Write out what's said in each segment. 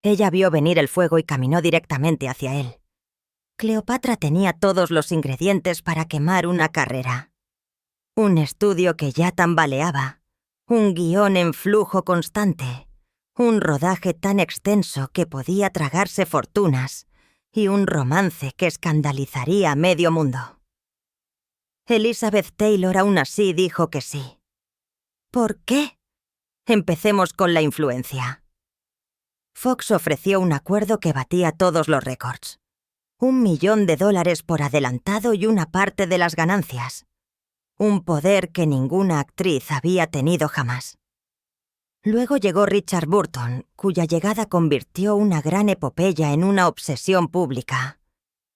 Ella vio venir el fuego y caminó directamente hacia él. Cleopatra tenía todos los ingredientes para quemar una carrera. Un estudio que ya tambaleaba, un guión en flujo constante, un rodaje tan extenso que podía tragarse fortunas y un romance que escandalizaría a medio mundo. Elizabeth Taylor aún así dijo que sí. ¿Por qué? Empecemos con la influencia. Fox ofreció un acuerdo que batía todos los récords. $1 millón por adelantado y una parte de las ganancias. Un poder que ninguna actriz había tenido jamás. Luego llegó Richard Burton, cuya llegada convirtió una gran epopeya en una obsesión pública.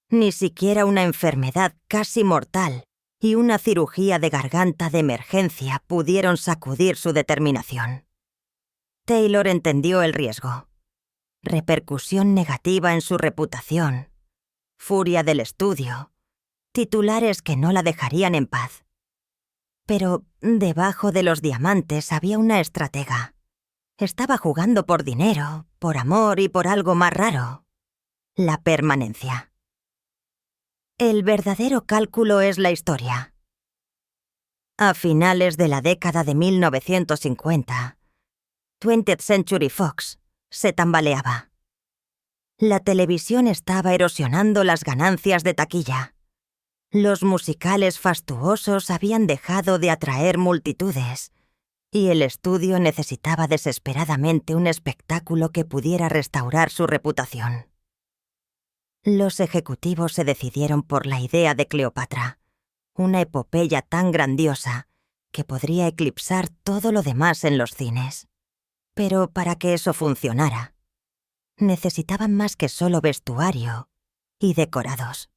Ni siquiera una enfermedad casi mortal y una cirugía de garganta de emergencia pudieron sacudir su determinación. Taylor entendió el riesgo. Repercusión negativa en su reputación. Furia del estudio. Titulares que no la dejarían en paz. Pero debajo de los diamantes había una estratega. Estaba jugando por dinero, por amor y por algo más raro. La permanencia. El verdadero cálculo es la historia. A finales de la década de 1950, 20th Century Fox se tambaleaba. La televisión estaba erosionando las ganancias de taquilla. Los musicales fastuosos habían dejado de atraer multitudes, y el estudio necesitaba desesperadamente un espectáculo que pudiera restaurar su reputación. Los ejecutivos se decidieron por la idea de Cleopatra, una epopeya tan grandiosa que podría eclipsar todo lo demás en los cines. Pero para que eso funcionara, necesitaban más que solo vestuario y decorados.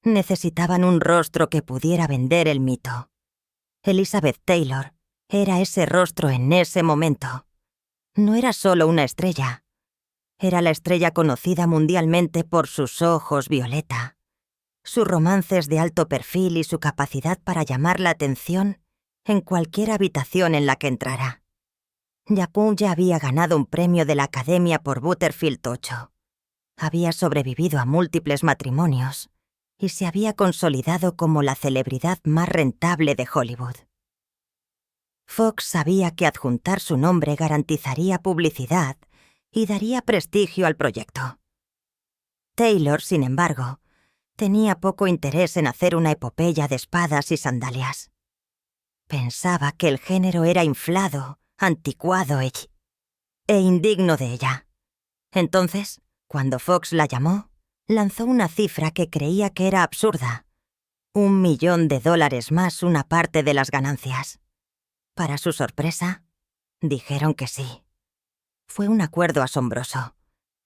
Necesitaban un rostro que pudiera vender el mito. Elizabeth Taylor era ese rostro en ese momento. No era solo una estrella. Era la estrella conocida mundialmente por sus ojos violeta, sus romances de alto perfil y su capacidad para llamar la atención en cualquier habitación en la que entrara. Yapun ya había ganado un premio de la Academia por Butterfield 8. Había sobrevivido a múltiples matrimonios y se había consolidado como la celebridad más rentable de Hollywood. Fox sabía que adjuntar su nombre garantizaría publicidad y daría prestigio al proyecto. Taylor, sin embargo, tenía poco interés en hacer una epopeya de espadas y sandalias. Pensaba que el género era inflado, anticuado e indigno de ella. Entonces, cuando Fox la llamó, lanzó una cifra que creía que era absurda. $1 millón más una parte de las ganancias. Para su sorpresa, dijeron que sí. Fue un acuerdo asombroso.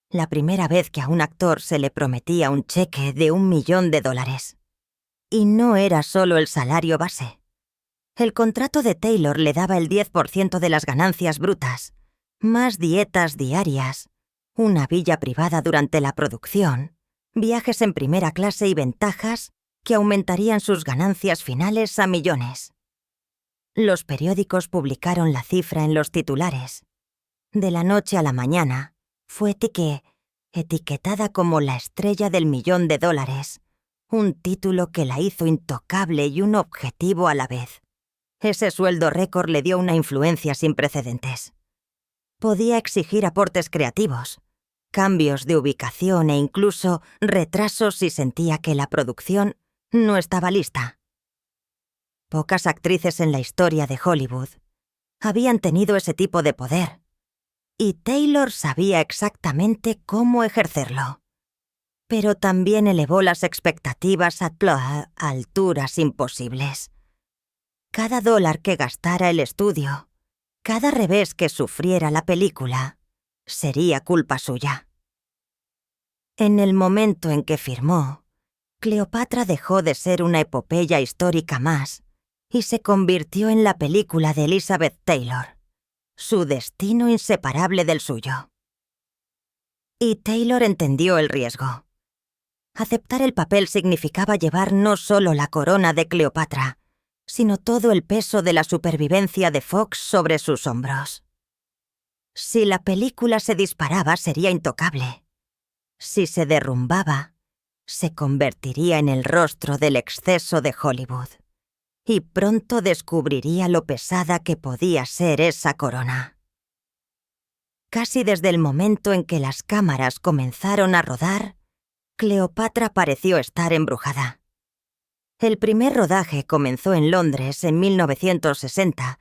La primera vez que a un actor se le prometía un cheque de $1 millón. Y no era solo el salario base. El contrato de Taylor le daba el 10% de las ganancias brutas, más dietas diarias, una villa privada durante la producción, viajes en primera clase y ventajas que aumentarían sus ganancias finales a millones. Los periódicos publicaron la cifra en los titulares. De la noche a la mañana, fue etiquetada como la estrella del $1 millón, un título que la hizo intocable y un objetivo a la vez. Ese sueldo récord le dio una influencia sin precedentes. Podía exigir aportes creativos, cambios de ubicación e incluso retrasos si sentía que la producción no estaba lista. Pocas actrices en la historia de Hollywood habían tenido ese tipo de poder, y Taylor sabía exactamente cómo ejercerlo. Pero también elevó las expectativas a alturas imposibles. Cada dólar que gastara el estudio, cada revés que sufriera la película, sería culpa suya. En el momento en que firmó, Cleopatra dejó de ser una epopeya histórica más y se convirtió en la película de Elizabeth Taylor, su destino inseparable del suyo. Y Taylor entendió el riesgo. Aceptar el papel significaba llevar no solo la corona de Cleopatra, sino todo el peso de la supervivencia de Fox sobre sus hombros. Si la película se disparaba, sería intocable. Si se derrumbaba, se convertiría en el rostro del exceso de Hollywood. Y pronto descubriría lo pesada que podía ser esa corona. Casi desde el momento en que las cámaras comenzaron a rodar, Cleopatra pareció estar embrujada. El primer rodaje comenzó en Londres en 1960,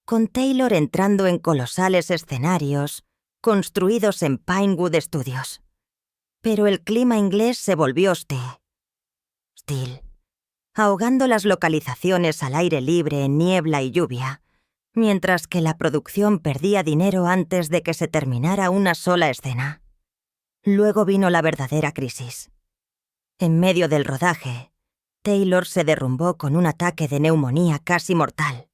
con Taylor entrando en colosales escenarios construidos en Pinewood Studios. Pero el clima inglés se volvió hostil, ahogando las localizaciones al aire libre en niebla y lluvia, mientras que la producción perdía dinero antes de que se terminara una sola escena. Luego vino la verdadera crisis. En medio del rodaje, Taylor se derrumbó con un ataque de neumonía casi mortal.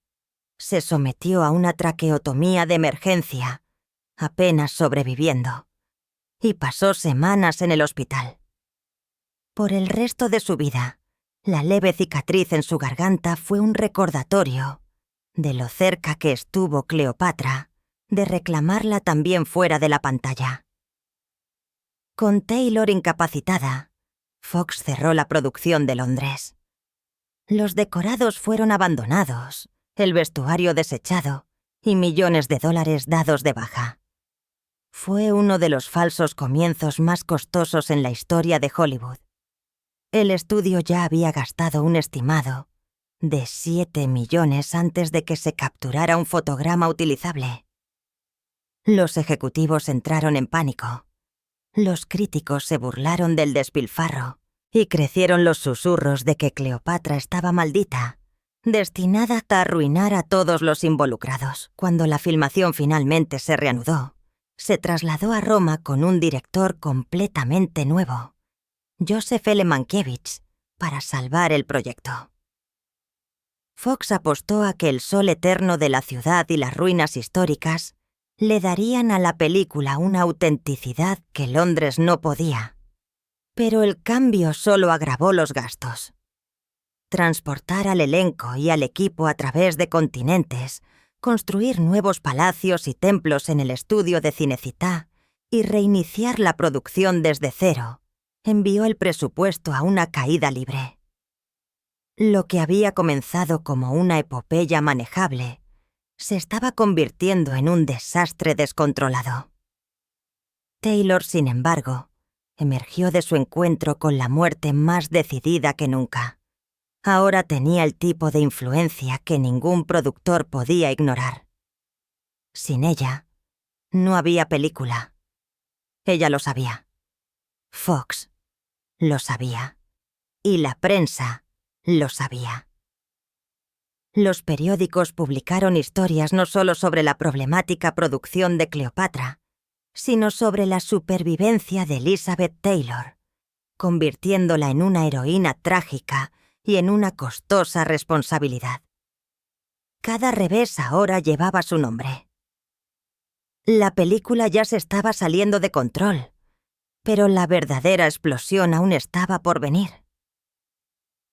Se sometió a una traqueotomía de emergencia, apenas sobreviviendo, y pasó semanas en el hospital. Por el resto de su vida, la leve cicatriz en su garganta fue un recordatorio de lo cerca que estuvo Cleopatra de reclamarla también fuera de la pantalla. Con Taylor incapacitada, Fox cerró la producción de Londres. Los decorados fueron abandonados, el vestuario desechado y millones de dólares dados de baja. Fue uno de los falsos comienzos más costosos en la historia de Hollywood. El estudio ya había gastado un estimado de 7 millones antes de que se capturara un fotograma utilizable. Los ejecutivos entraron en pánico. Los críticos se burlaron del despilfarro y crecieron los susurros de que Cleopatra estaba maldita, destinada a arruinar a todos los involucrados. Cuando la filmación finalmente se reanudó, se trasladó a Roma con un director completamente nuevo, Joseph L. Mankiewicz, para salvar el proyecto. Fox apostó a que el sol eterno de la ciudad y las ruinas históricas le darían a la película una autenticidad que Londres no podía. Pero el cambio solo agravó los gastos. Transportar al elenco y al equipo a través de continentes, construir nuevos palacios y templos en el estudio de Cinecittà y reiniciar la producción desde cero, envió el presupuesto a una caída libre. Lo que había comenzado como una epopeya manejable se estaba convirtiendo en un desastre descontrolado. Taylor, sin embargo, emergió de su encuentro con la muerte más decidida que nunca. Ahora tenía el tipo de influencia que ningún productor podía ignorar. Sin ella, no había película. Ella lo sabía. Fox lo sabía. Y la prensa lo sabía. Los periódicos publicaron historias no solo sobre la problemática producción de Cleopatra, sino sobre la supervivencia de Elizabeth Taylor, convirtiéndola en una heroína trágica y en una costosa responsabilidad. Cada revés ahora llevaba su nombre. La película ya se estaba saliendo de control, pero la verdadera explosión aún estaba por venir.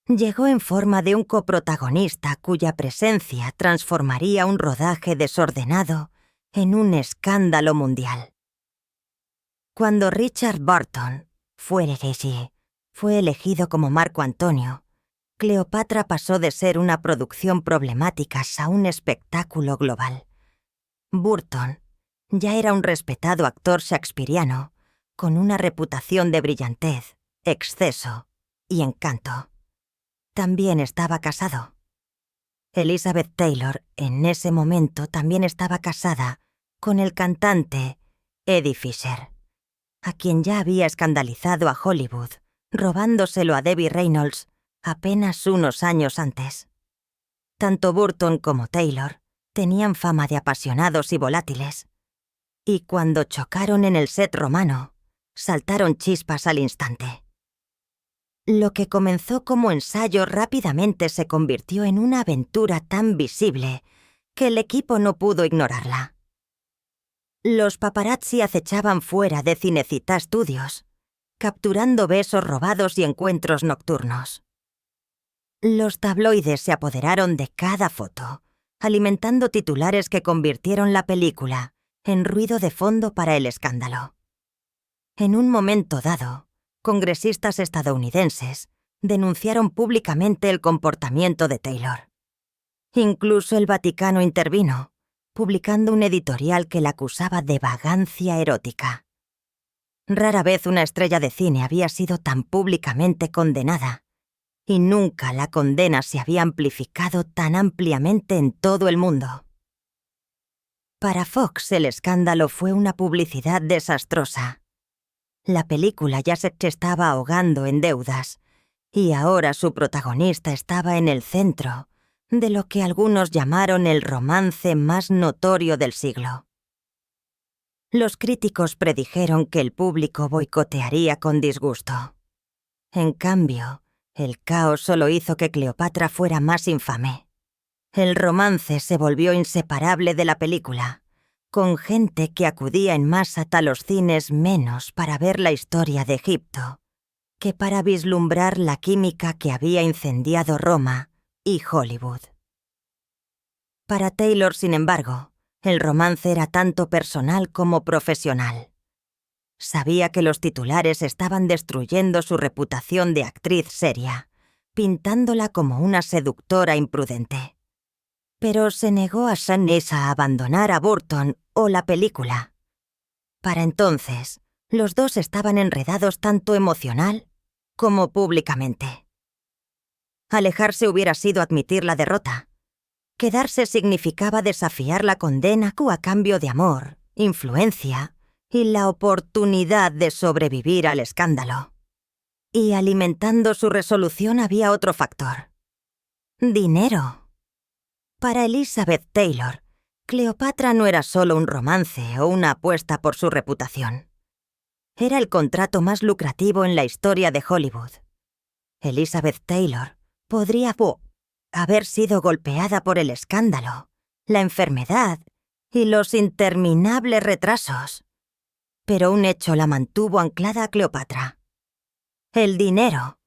Llegó en forma de un coprotagonista cuya presencia transformaría un rodaje desordenado en un escándalo mundial. Cuando Richard Burton fue elegido como Marco Antonio, Cleopatra pasó de ser una producción problemática a un espectáculo global. Burton ya era un respetado actor shakespeariano, con una reputación de brillantez, exceso y encanto. También estaba casado. Elizabeth Taylor, en ese momento, también estaba casada con el cantante Eddie Fisher, a quien ya había escandalizado a Hollywood, robándoselo a Debbie Reynolds apenas unos años antes. Tanto Burton como Taylor tenían fama de apasionados y volátiles, y cuando chocaron en el set romano, saltaron chispas al instante. Lo que comenzó como ensayo rápidamente se convirtió en una aventura tan visible que el equipo no pudo ignorarla. Los paparazzi acechaban fuera de Cinecittà Studios, capturando besos robados y encuentros nocturnos. Los tabloides se apoderaron de cada foto, alimentando titulares que convirtieron la película en ruido de fondo para el escándalo. En un momento dado, congresistas estadounidenses denunciaron públicamente el comportamiento de Taylor. Incluso el Vaticano intervino, publicando un editorial que la acusaba de vagancia erótica. Rara vez una estrella de cine había sido tan públicamente condenada, y nunca la condena se había amplificado tan ampliamente en todo el mundo. Para Fox el escándalo fue una publicidad desastrosa. La película ya se estaba ahogando en deudas, y ahora su protagonista estaba en el centro de lo que algunos llamaron el romance más notorio del siglo. Los críticos predijeron que el público boicotearía con disgusto. En cambio, el caos solo hizo que Cleopatra fuera más infame. El romance se volvió inseparable de la película, con gente que acudía en masa a los cines menos para ver la historia de Egipto que para vislumbrar la química que había incendiado Roma y Hollywood. Para Taylor, sin embargo, el romance era tanto personal como profesional. Sabía que los titulares estaban destruyendo su reputación de actriz seria, pintándola como una seductora imprudente. Pero se negó a Shannis a abandonar a Burton o la película. Para entonces, los dos estaban enredados tanto emocional como públicamente. Alejarse hubiera sido admitir la derrota. Quedarse significaba desafiar la condena a cambio de amor, influencia y la oportunidad de sobrevivir al escándalo. Y alimentando su resolución había otro factor: dinero. Para Elizabeth Taylor, Cleopatra no era solo un romance o una apuesta por su reputación. Era el contrato más lucrativo en la historia de Hollywood. Elizabeth Taylor podría haber sido golpeada por el escándalo, la enfermedad y los interminables retrasos, pero un hecho la mantuvo anclada a Cleopatra: el dinero.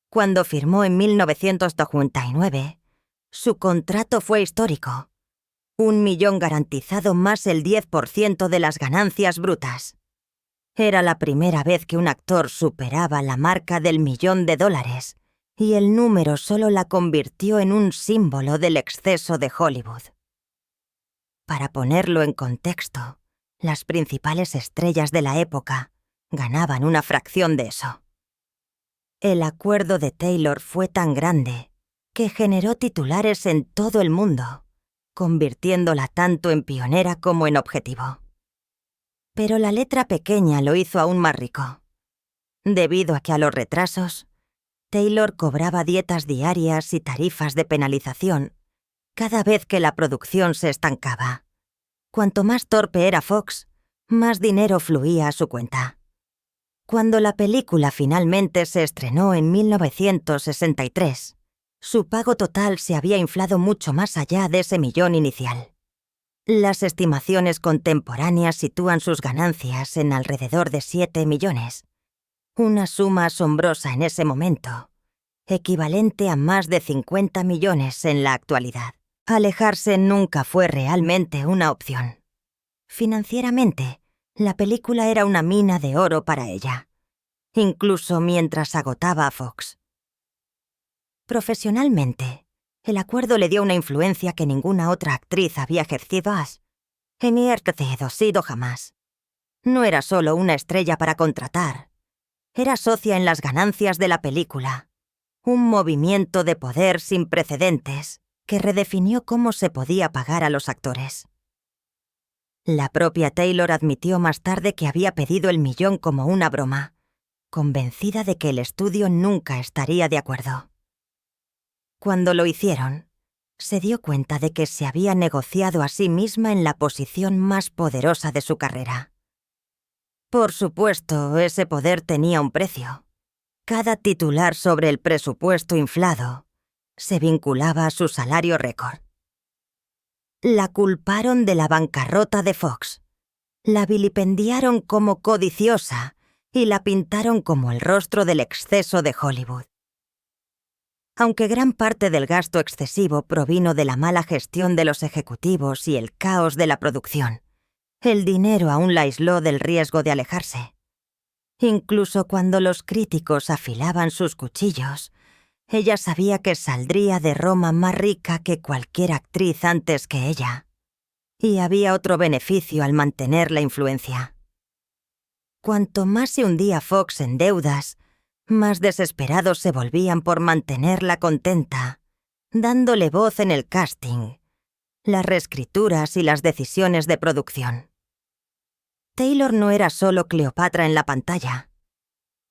Cuando firmó en 1999, su contrato fue histórico: $1 millón garantizado más el 10% de las ganancias brutas. Era la primera vez que un actor superaba la marca del $1 millón, y el número solo la convirtió en un símbolo del exceso de Hollywood. Para ponerlo en contexto, las principales estrellas de la época ganaban una fracción de eso. El acuerdo de Taylor fue tan grande que generó titulares en todo el mundo, convirtiéndola tanto en pionera como en objetivo. Pero la letra pequeña lo hizo aún más rico. Debido a que a los retrasos, Taylor cobraba dietas diarias y tarifas de penalización cada vez que la producción se estancaba. Cuanto más torpe era Fox, más dinero fluía a su cuenta. Cuando la película finalmente se estrenó en 1963, su pago total se había inflado mucho más allá de ese $1 millón inicial. Las estimaciones contemporáneas sitúan sus ganancias en alrededor de 7 millones, una suma asombrosa en ese momento, equivalente a más de 50 millones en la actualidad. Alejarse nunca fue realmente una opción. Financieramente, la película era una mina de oro para ella, incluso mientras agotaba a Fox. Profesionalmente, el acuerdo le dio una influencia que ninguna otra actriz había ejercido jamás. No era solo una estrella para contratar, era socia en las ganancias de la película, un movimiento de poder sin precedentes que redefinió cómo se podía pagar a los actores. La propia Taylor admitió más tarde que había pedido el $1 millón como una broma, convencida de que el estudio nunca estaría de acuerdo. Cuando lo hicieron, se dio cuenta de que se había negociado a sí misma en la posición más poderosa de su carrera. Por supuesto, ese poder tenía un precio. Cada titular sobre el presupuesto inflado se vinculaba a su salario récord. La culparon de la bancarrota de Fox, la vilipendiaron como codiciosa y la pintaron como el rostro del exceso de Hollywood. Aunque gran parte del gasto excesivo provino de la mala gestión de los ejecutivos y el caos de la producción, El dinero aún la aisló del riesgo de alejarse. Incluso cuando los críticos afilaban sus cuchillos, ella sabía que saldría de Roma más rica que cualquier actriz antes que ella. Y había otro beneficio al mantener la influencia. Cuanto más se hundía Fox en deudas, más desesperados se volvían por mantenerla contenta, dándole voz en el casting, las reescrituras y las decisiones de producción. Taylor no era solo Cleopatra en la pantalla.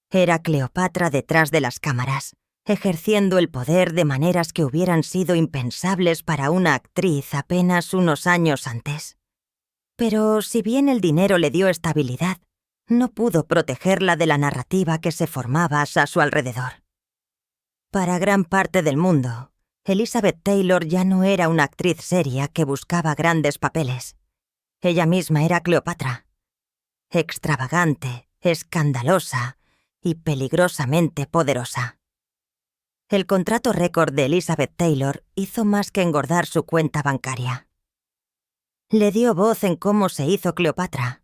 Era Cleopatra detrás de las cámaras, ejerciendo el poder de maneras que hubieran sido impensables para una actriz apenas unos años antes. Pero si bien el dinero le dio estabilidad, no pudo protegerla de la narrativa que se formaba a su alrededor. Para gran parte del mundo, Elizabeth Taylor ya no era una actriz seria que buscaba grandes papeles. Ella misma era Cleopatra. Extravagante, escandalosa y peligrosamente poderosa. El contrato récord de Elizabeth Taylor hizo más que engordar su cuenta bancaria. Le dio voz en cómo se hizo Cleopatra.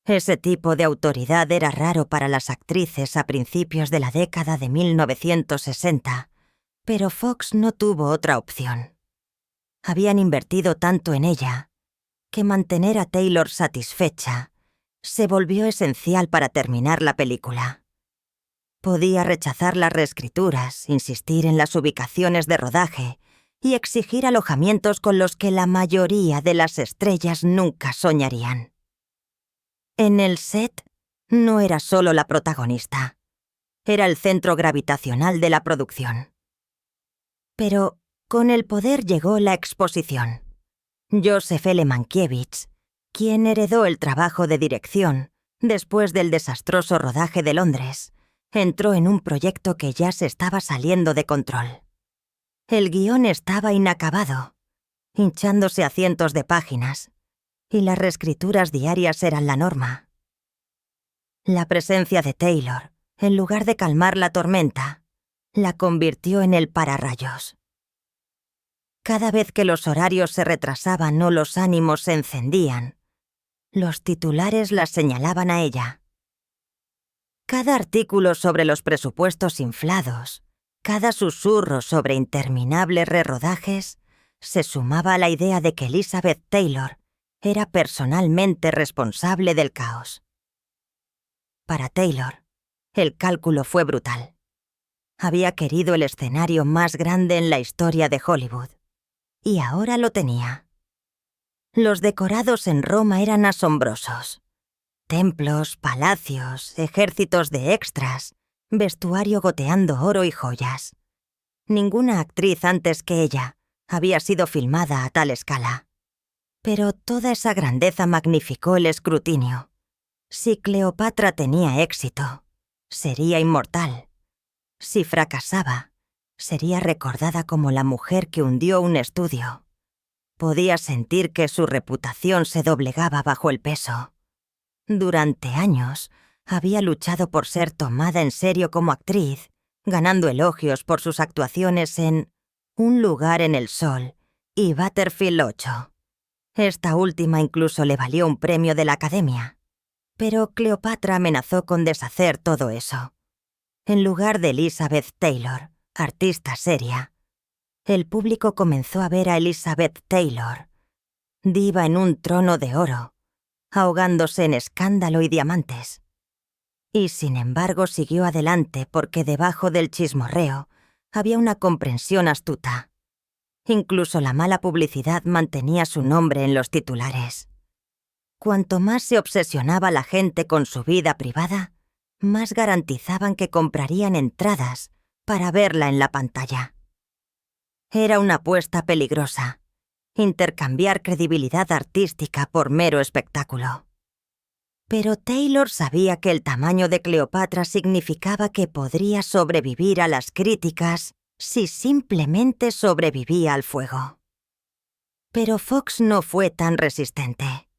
Ese tipo de autoridad era raro para las actrices a principios de la década de 1960, pero Fox no tuvo otra opción. Habían invertido tanto en ella que mantener a Taylor satisfecha se volvió esencial para terminar la película. Podía rechazar las reescrituras, insistir en las ubicaciones de rodaje y exigir alojamientos con los que la mayoría de las estrellas nunca soñarían. En el set no era solo la protagonista, era el centro gravitacional de la producción. Pero con el poder llegó la exposición. Joseph L. Mankiewicz, quien heredó el trabajo de dirección después del desastroso rodaje de Londres, entró en un proyecto que ya se estaba saliendo de control. El guión estaba inacabado, hinchándose a cientos de páginas, y las reescrituras diarias eran la norma. La presencia de Taylor, en lugar de calmar la tormenta, la convirtió en el pararrayos. Cada vez que los horarios se retrasaban o los ánimos se encendían, los titulares la señalaban a ella. Cada artículo sobre los presupuestos inflados, cada susurro sobre interminables rerodajes, se sumaba a la idea de que Elizabeth Taylor era personalmente responsable del caos. Para Taylor, el cálculo fue brutal. Había querido el escenario más grande en la historia de Hollywood, y ahora lo tenía. Los decorados en Roma eran asombrosos. Templos, palacios, ejércitos de extras, vestuario goteando oro y joyas. Ninguna actriz antes que ella había sido filmada a tal escala. Pero toda esa grandeza magnificó el escrutinio. Si Cleopatra tenía éxito, sería inmortal. Si fracasaba, sería recordada como la mujer que hundió un estudio. Podía sentir que su reputación se doblegaba bajo el peso. Durante años, había luchado por ser tomada en serio como actriz, ganando elogios por sus actuaciones en Un lugar en el sol y Battlefield 8. Esta última incluso le valió un premio de la Academia. Pero Cleopatra amenazó con deshacer todo eso. En lugar de Elizabeth Taylor, artista seria, el público comenzó a ver a Elizabeth Taylor, diva en un trono de oro, ahogándose en escándalo y diamantes. Y sin embargo siguió adelante porque debajo del chismorreo había una comprensión astuta. Incluso la mala publicidad mantenía su nombre en los titulares. Cuanto más se obsesionaba la gente con su vida privada, más garantizaban que comprarían entradas para verla en la pantalla. Era una apuesta peligrosa, intercambiar credibilidad artística por mero espectáculo. Pero Taylor sabía que el tamaño de Cleopatra significaba que podría sobrevivir a las críticas si simplemente sobrevivía al fuego. Pero Fox no fue tan resistente.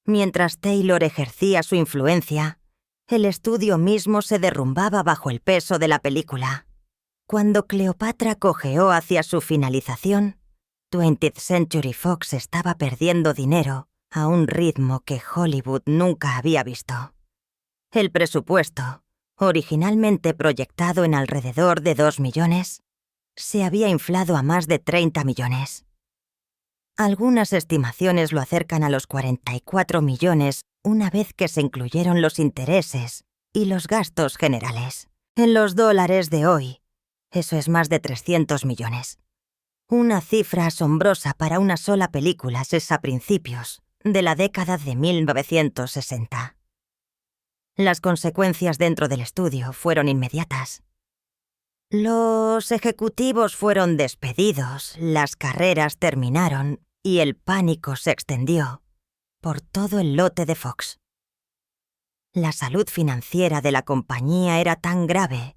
Mientras Taylor ejercía su influencia, el estudio mismo se derrumbaba bajo el peso de la película. Cuando Cleopatra cojeó hacia su finalización, 20th Century Fox estaba perdiendo dinero a un ritmo que Hollywood nunca había visto. El presupuesto, originalmente proyectado en alrededor de 2 millones, se había inflado a más de 30 millones. Algunas estimaciones lo acercan a los 44 millones una vez que se incluyeron los intereses y los gastos generales. En los dólares de hoy, eso es más de 300 millones. Una cifra asombrosa para una sola película a principios de la década de 1960. Las consecuencias dentro del estudio fueron inmediatas. Los ejecutivos fueron despedidos, las carreras terminaron y el pánico se extendió por todo el lote de Fox. La salud financiera de la compañía era tan grave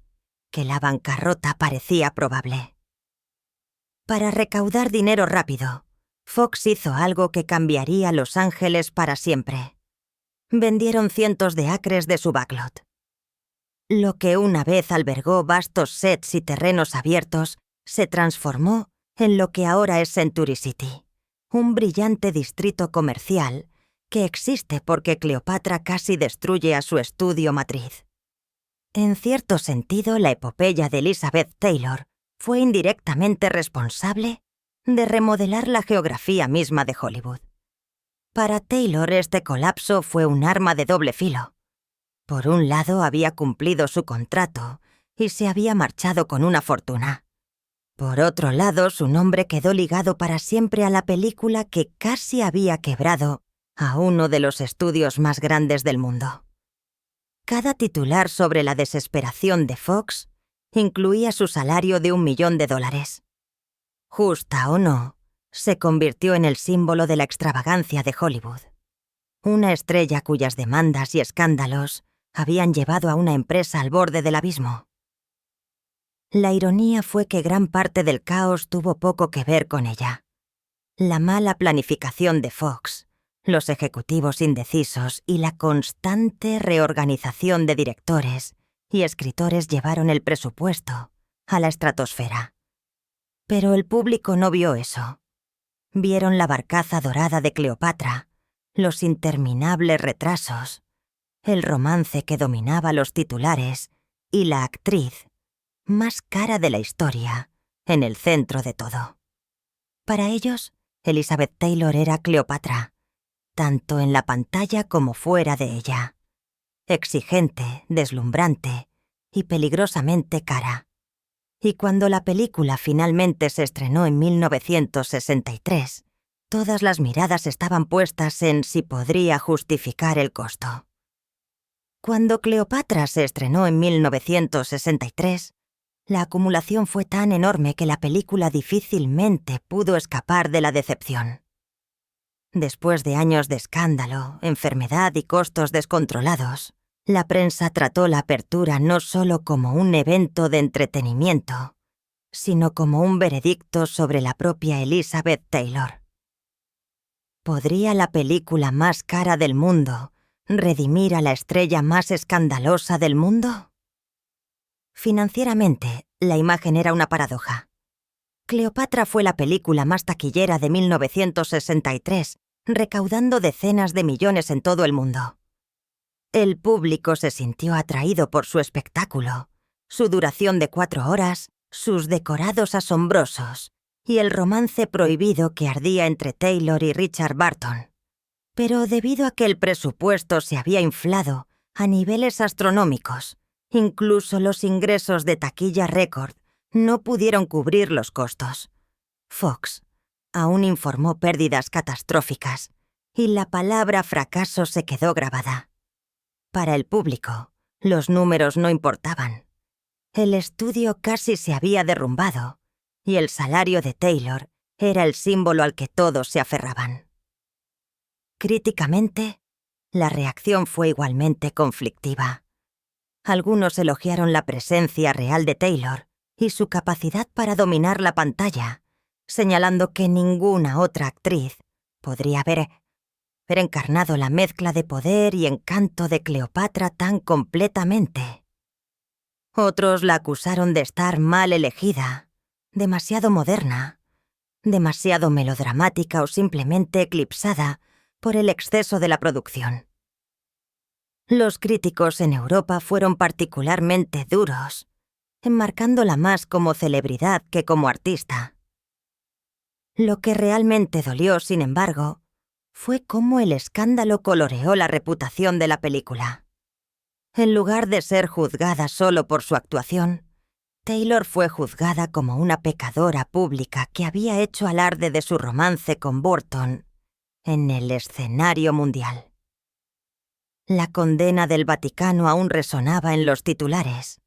que la bancarrota parecía probable. Para recaudar dinero rápido, Fox hizo algo que cambiaría Los Ángeles para siempre. Vendieron cientos de acres de su backlot. Lo que una vez albergó vastos sets y terrenos abiertos se transformó en lo que ahora es Century City, un brillante distrito comercial que existe porque Cleopatra casi destruye a su estudio matriz. En cierto sentido, la epopeya de Elizabeth Taylor fue indirectamente responsable de remodelar la geografía misma de Hollywood. Para Taylor, este colapso fue un arma de doble filo. Por un lado, había cumplido su contrato y se había marchado con una fortuna. Por otro lado, su nombre quedó ligado para siempre a la película que casi había quebrado a uno de los estudios más grandes del mundo. Cada titular sobre la desesperación de Fox incluía su salario de $1 millón. Justa o no, se convirtió en el símbolo de la extravagancia de Hollywood. Una estrella cuyas demandas y escándalos habían llevado a una empresa al borde del abismo. La ironía fue que gran parte del caos tuvo poco que ver con ella. La mala planificación de Fox, los ejecutivos indecisos y la constante reorganización de directores y escritores llevaron el presupuesto a la estratosfera. Pero el público no vio eso. Vieron la barcaza dorada de Cleopatra, los interminables retrasos, el romance que dominaba los titulares y la actriz más cara de la historia en el centro de todo. Para ellos, Elizabeth Taylor era Cleopatra, tanto en la pantalla como fuera de ella. Exigente, deslumbrante y peligrosamente cara. Y cuando la película finalmente se estrenó en 1963, todas las miradas estaban puestas en si podría justificar el costo. Cuando Cleopatra se estrenó en 1963, la acumulación fue tan enorme que la película difícilmente pudo escapar de la decepción. Después de años de escándalo, enfermedad y costos descontrolados, la prensa trató la apertura no solo como un evento de entretenimiento, sino como un veredicto sobre la propia Elizabeth Taylor. ¿Podría la película más cara del mundo redimir a la estrella más escandalosa del mundo? Financieramente, la imagen era una paradoja. Cleopatra fue la película más taquillera de 1963, recaudando decenas de millones en todo el mundo. El público se sintió atraído por su espectáculo, su duración de 4 horas, sus decorados asombrosos y el romance prohibido que ardía entre Taylor y Richard Burton. Pero debido a que el presupuesto se había inflado a niveles astronómicos, incluso los ingresos de taquilla récord no pudieron cubrir los costos. Fox aún informó pérdidas catastróficas y la palabra fracaso se quedó grabada. Para el público, los números no importaban. El estudio casi se había derrumbado y el salario de Taylor era el símbolo al que todos se aferraban. Críticamente, la reacción fue igualmente conflictiva. Algunos elogiaron la presencia real de Taylor y su capacidad para dominar la pantalla, señalando que ninguna otra actriz podría haber encarnado la mezcla de poder y encanto de Cleopatra tan completamente. Otros la acusaron de estar mal elegida, demasiado moderna, demasiado melodramática o simplemente eclipsada por el exceso de la producción. Los críticos en Europa fueron particularmente duros, enmarcándola más como celebridad que como artista. Lo que realmente dolió, sin embargo, fue cómo el escándalo coloreó la reputación de la película. En lugar de ser juzgada solo por su actuación, Taylor fue juzgada como una pecadora pública que había hecho alarde de su romance con Burton en el escenario mundial. La condena del Vaticano aún resonaba en los titulares.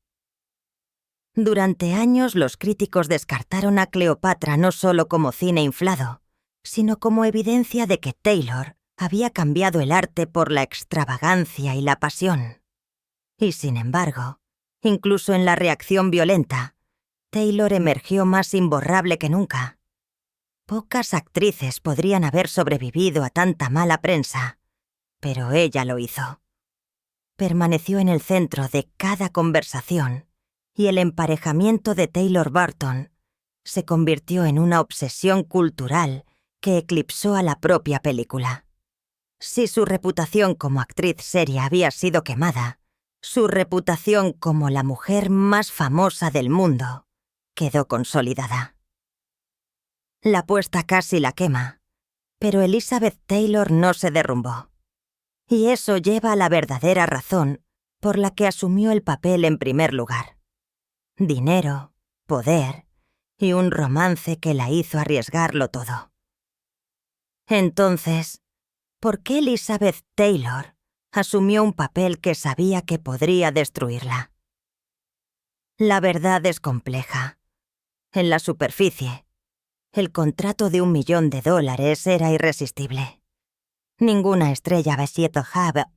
Durante años los críticos descartaron a Cleopatra no solo como cine inflado, sino como evidencia de que Taylor había cambiado el arte por la extravagancia y la pasión. Y sin embargo, incluso en la reacción violenta, Taylor emergió más imborrable que nunca. Pocas actrices podrían haber sobrevivido a tanta mala prensa, pero ella lo hizo. Permaneció en el centro de cada conversación y el emparejamiento de Taylor Burton se convirtió en una obsesión cultural que eclipsó a la propia película. Si su reputación como actriz seria había sido quemada, su reputación como la mujer más famosa del mundo quedó consolidada. La apuesta casi la quema, pero Elizabeth Taylor no se derrumbó. Y eso lleva a la verdadera razón por la que asumió el papel en primer lugar. Dinero, poder y un romance que la hizo arriesgarlo todo. Entonces, ¿por qué Elizabeth Taylor asumió un papel que sabía que podría destruirla? La verdad es compleja. En la superficie, el contrato de $1 millón era irresistible. Ninguna estrella Besietoja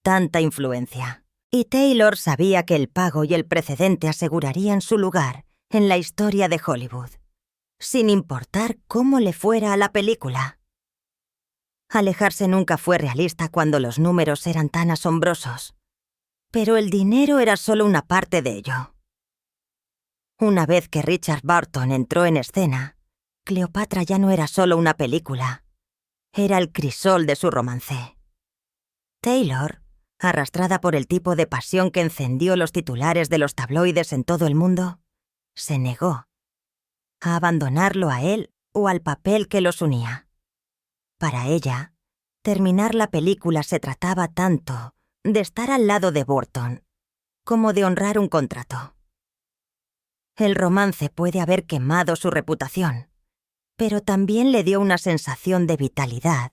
tanta influencia. Y Taylor sabía que el pago y el precedente asegurarían su lugar en la historia de Hollywood, sin importar cómo le fuera a la película. Alejarse nunca fue realista cuando los números eran tan asombrosos, pero el dinero era solo una parte de ello. Una vez que Richard Burton entró en escena, Cleopatra ya no era solo una película, era el crisol de su romance. Taylor, arrastrada por el tipo de pasión que encendió los titulares de los tabloides en todo el mundo, se negó a abandonarlo a él o al papel que los unía. Para ella, terminar la película se trataba tanto de estar al lado de Burton como de honrar un contrato. El romance puede haber quemado su reputación, pero también le dio una sensación de vitalidad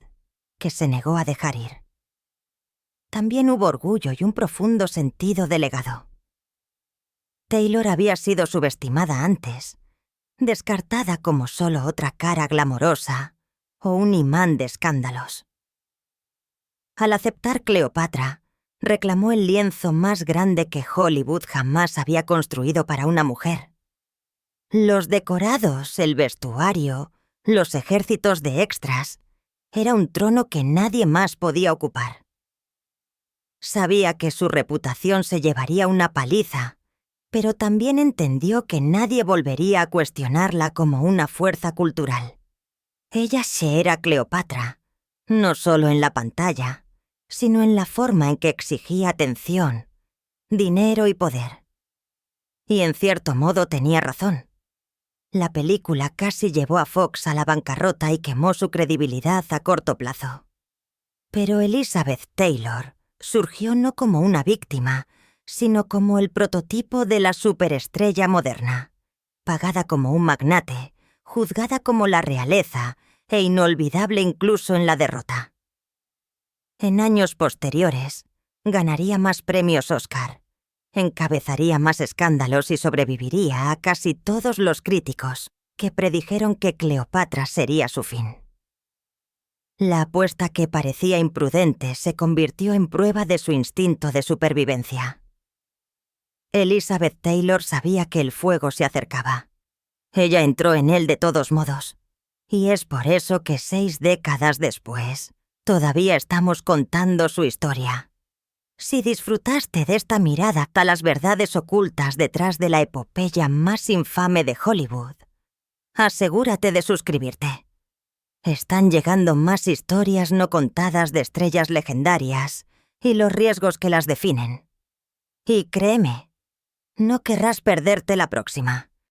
que se negó a dejar ir. También hubo orgullo y un profundo sentido de legado. Taylor había sido subestimada antes, descartada como solo otra cara glamorosa o un imán de escándalos. Al aceptar Cleopatra, reclamó el lienzo más grande que Hollywood jamás había construido para una mujer. Los decorados, el vestuario, los ejércitos de extras, era un trono que nadie más podía ocupar. Sabía que su reputación se llevaría una paliza, pero también entendió que nadie volvería a cuestionarla como una fuerza cultural. Ella se era Cleopatra, no solo en la pantalla, sino en la forma en que exigía atención, dinero y poder. Y en cierto modo tenía razón. La película casi llevó a Fox a la bancarrota y quemó su credibilidad a corto plazo. Pero Elizabeth Taylor surgió no como una víctima, sino como el prototipo de la superestrella moderna, pagada como un magnate, juzgada como la realeza e inolvidable incluso en la derrota. En años posteriores, ganaría más premios Oscar, encabezaría más escándalos y sobreviviría a casi todos los críticos que predijeron que Cleopatra sería su fin. La apuesta que parecía imprudente se convirtió en prueba de su instinto de supervivencia. Elizabeth Taylor sabía que el fuego se acercaba. Ella entró en él de todos modos, y es por eso que 6 décadas después, todavía estamos contando su historia. Si disfrutaste de esta mirada a las verdades ocultas detrás de la epopeya más infame de Hollywood, asegúrate de suscribirte. Están llegando más historias no contadas de estrellas legendarias y los riesgos que las definen. Y créeme, no querrás perderte la próxima.